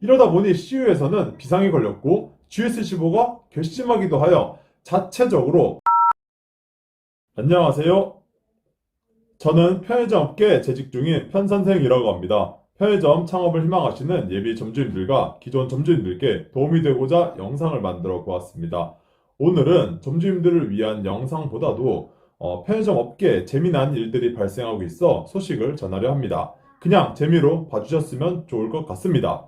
이러다 보니 CU에서는 비상이 걸렸고 GS15가 괘씸하기도 하여 자체적으로 안녕하세요. 저는 편의점 업계에 재직 중인 편선생이라고 합니다. 편의점 창업을 희망하시는 예비 점주님들과 기존 점주님들께 도움이 되고자 영상을 만들어 보았습니다. 오늘은 점주님들을 위한 영상보다도 편의점 업계에 재미난 일들이 발생하고 있어 소식을 전하려 합니다. 그냥 재미로 봐주셨으면 좋을 것 같습니다.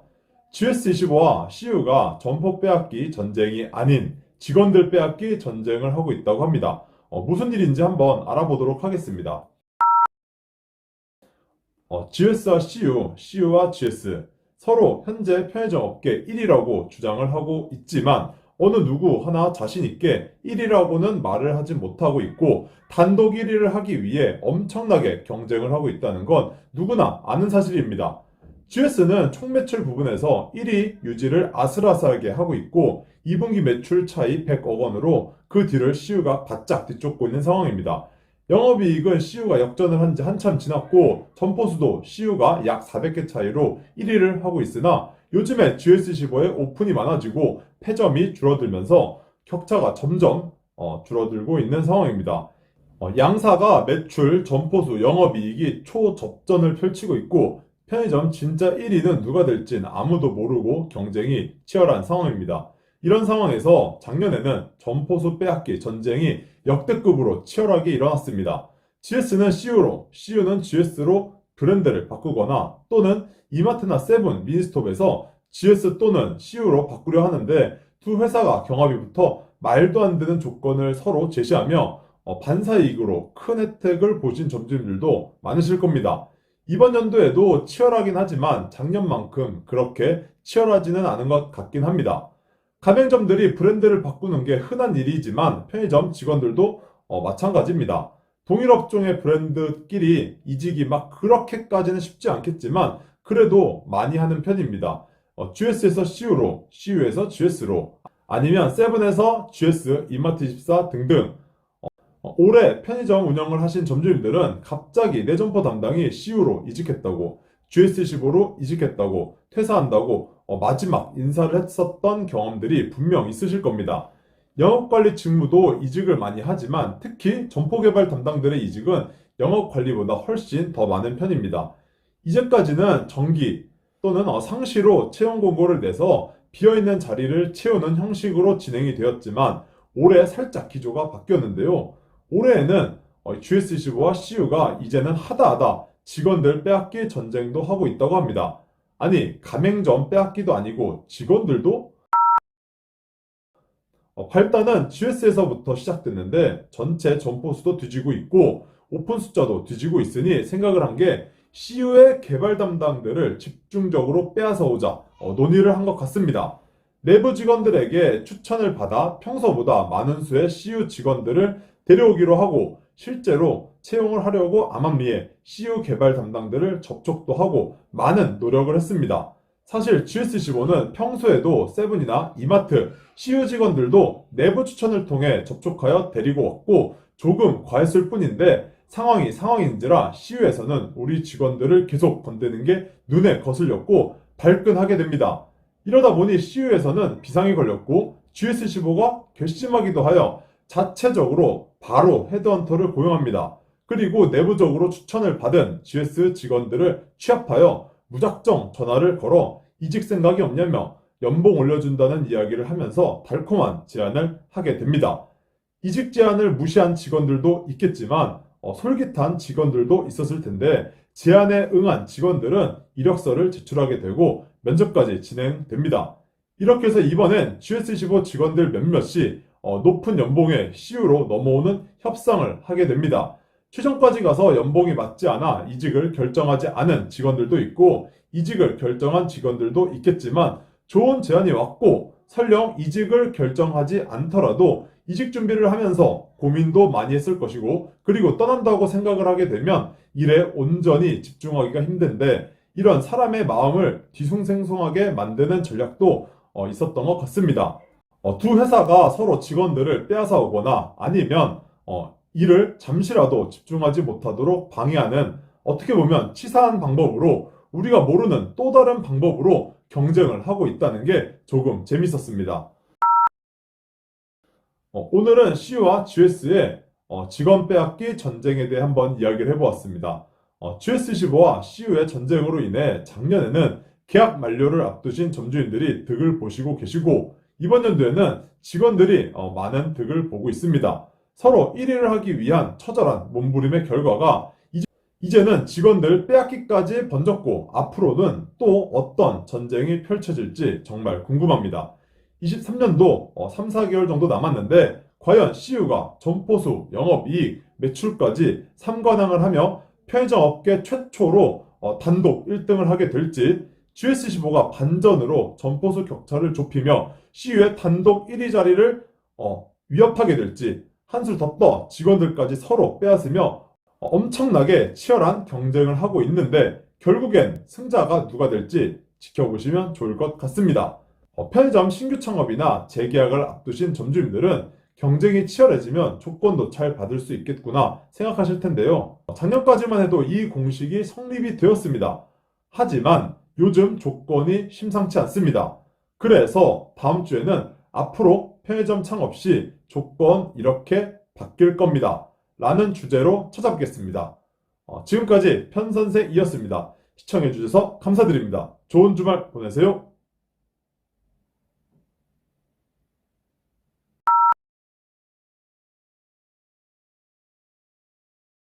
GS25와 CU가 점포 빼앗기 전쟁이 아닌 직원들 빼앗기 전쟁을 하고 있다고 합니다. 무슨 일인지 한번 알아보도록 하겠습니다. GS와 CU, CU와 GS 서로 현재 편의점 업계 1위라고 주장을 하고 있지만 어느 누구 하나 자신 있게 1위라고는 말을 하지 못하고 있고 단독 1위를 하기 위해 엄청나게 경쟁을 하고 있다는 건 누구나 아는 사실입니다. GS는 총 매출 부분에서 1위 유지를 아슬아슬하게 하고 있고 2분기 매출 차이 100억 원으로 그 뒤를 CU가 바짝 뒤쫓고 있는 상황입니다. 영업이익은 CU가 역전을 한 지 한참 지났고 점포수도 CU가 약 400개 차이로 1위를 하고 있으나 요즘에 GS15의 오픈이 많아지고 폐점이 줄어들면서 격차가 점점 줄어들고 있는 상황입니다. 양사가 매출, 점포수, 영업이익이 초접전을 펼치고 있고 편의점 진짜 1위는 누가 될진 아무도 모르고 경쟁이 치열한 상황입니다. 이런 상황에서 작년에는 점포수 빼앗기 전쟁이 역대급으로 치열하게 일어났습니다. GS는 CU로, CU는 GS로 브랜드를 바꾸거나 또는 이마트나 세븐, 미니스톱에서 GS 또는 CU로 바꾸려 하는데 두 회사가 경합이부터 말도 안 되는 조건을 서로 제시하며 반사이익으로 큰 혜택을 보신 점주님들도 많으실 겁니다. 이번 연도에도 치열하긴 하지만 작년만큼 그렇게 치열하지는 않은 것 같긴 합니다. 가맹점들이 브랜드를 바꾸는 게 흔한 일이지만 편의점 직원들도 마찬가지입니다. 동일 업종의 브랜드끼리 이직이 막 그렇게까지는 쉽지 않겠지만 그래도 많이 하는 편입니다. GS에서 CU로, CU에서 GS로 아니면 세븐에서 GS, 이마트24 등등 올해 편의점 운영을 하신 점주님들은 갑자기 내 점포 담당이 CU로 이직했다고 GS15로 이직했다고 퇴사한다고 마지막 인사를 했었던 경험들이 분명 있으실 겁니다. 영업관리 직무도 이직을 많이 하지만 특히 점포개발 담당들의 이직은 영업관리보다 훨씬 더 많은 편입니다. 이제까지는 정기 또는 상시로 채용 공고를 내서 비어있는 자리를 채우는 형식으로 진행이 되었지만 올해 살짝 기조가 바뀌었는데요. 올해에는 GS15와 CU가 이제는 하다하다 직원들 빼앗기 전쟁도 하고 있다고 합니다. 아니, 가맹점 빼앗기도 아니고 직원들도? 발단은 GS에서부터 시작됐는데 전체 점포수도 뒤지고 있고 오픈 숫자도 뒤지고 있으니 생각을 한 게 CU의 개발 담당들을 집중적으로 빼앗아 오자 논의를 한 것 같습니다. 내부 직원들에게 추천을 받아 평소보다 많은 수의 CU 직원들을 데려오기로 하고 실제로 채용을 하려고 암암리에 CU 개발 담당들을 접촉도 하고 많은 노력을 했습니다. 사실 GS15는 평소에도 세븐이나 이마트, CU 직원들도 내부 추천을 통해 접촉하여 데리고 왔고 조금 과했을 뿐인데 상황이 상황인지라 CU에서는 우리 직원들을 계속 건드는 게 눈에 거슬렸고 발끈하게 됩니다. 이러다 보니 CU에서는 비상이 걸렸고 GS15가 괘씸하기도 하여 자체적으로 바로 헤드헌터를 고용합니다. 그리고 내부적으로 추천을 받은 GS 직원들을 취합하여 무작정 전화를 걸어 이직 생각이 없냐며 연봉 올려준다는 이야기를 하면서 달콤한 제안을 하게 됩니다. 이직 제안을 무시한 직원들도 있겠지만 솔깃한 직원들도 있었을 텐데 제안에 응한 직원들은 이력서를 제출하게 되고 면접까지 진행됩니다. 이렇게 해서 이번엔 GS15 직원들 몇몇이 높은 연봉의 CU로 넘어오는 협상을 하게 됩니다. 최종까지 가서 연봉이 맞지 않아 이직을 결정하지 않은 직원들도 있고 이직을 결정한 직원들도 있겠지만 좋은 제안이 왔고 설령 이직을 결정하지 않더라도 이직 준비를 하면서 고민도 많이 했을 것이고 그리고 떠난다고 생각을 하게 되면 일에 온전히 집중하기가 힘든데 이런 사람의 마음을 뒤숭생숭하게 만드는 전략도 있었던 것 같습니다. 두 회사가 서로 직원들을 빼앗아 오거나 아니면 일을 잠시라도 집중하지 못하도록 방해하는 어떻게 보면 치사한 방법으로 우리가 모르는 또 다른 방법으로 경쟁을 하고 있다는 게 조금 재밌었습니다. 오늘은 CU와 GS의 직원 빼앗기 전쟁에 대해 한번 이야기를 해보았습니다. GS15와 CU의 전쟁으로 인해 작년에는 계약 만료를 앞두신 점주인들이 득을 보시고 계시고 이번 연도에는 직원들이 많은 득을 보고 있습니다. 서로 1위를 하기 위한 처절한 몸부림의 결과가 이제는 직원들 빼앗기까지 번졌고 앞으로는 또 어떤 전쟁이 펼쳐질지 정말 궁금합니다. 23년도 3, 4개월 정도 남았는데 과연 CU가 점포수, 영업이익, 매출까지 3관왕을 하며 편의점 업계 최초로 단독 1등을 하게 될지 GS15가 반전으로 점포수 격차를 좁히며 CU의 단독 1위 자리를 위협하게 될지 한술 더 떠 직원들까지 서로 빼앗으며 엄청나게 치열한 경쟁을 하고 있는데 결국엔 승자가 누가 될지 지켜보시면 좋을 것 같습니다. 편의점 신규 창업이나 재계약을 앞두신 점주님들은 경쟁이 치열해지면 조건도 잘 받을 수 있겠구나 생각하실 텐데요. 작년까지만 해도 이 공식이 성립이 되었습니다. 하지만 요즘 조건이 심상치 않습니다. 그래서 다음 주에는 앞으로 편의점 창업 시 조건 이렇게 바뀔 겁니다. 라는 주제로 찾아뵙겠습니다. 지금까지 편선생이었습니다. 시청해주셔서 감사드립니다. 좋은 주말 보내세요.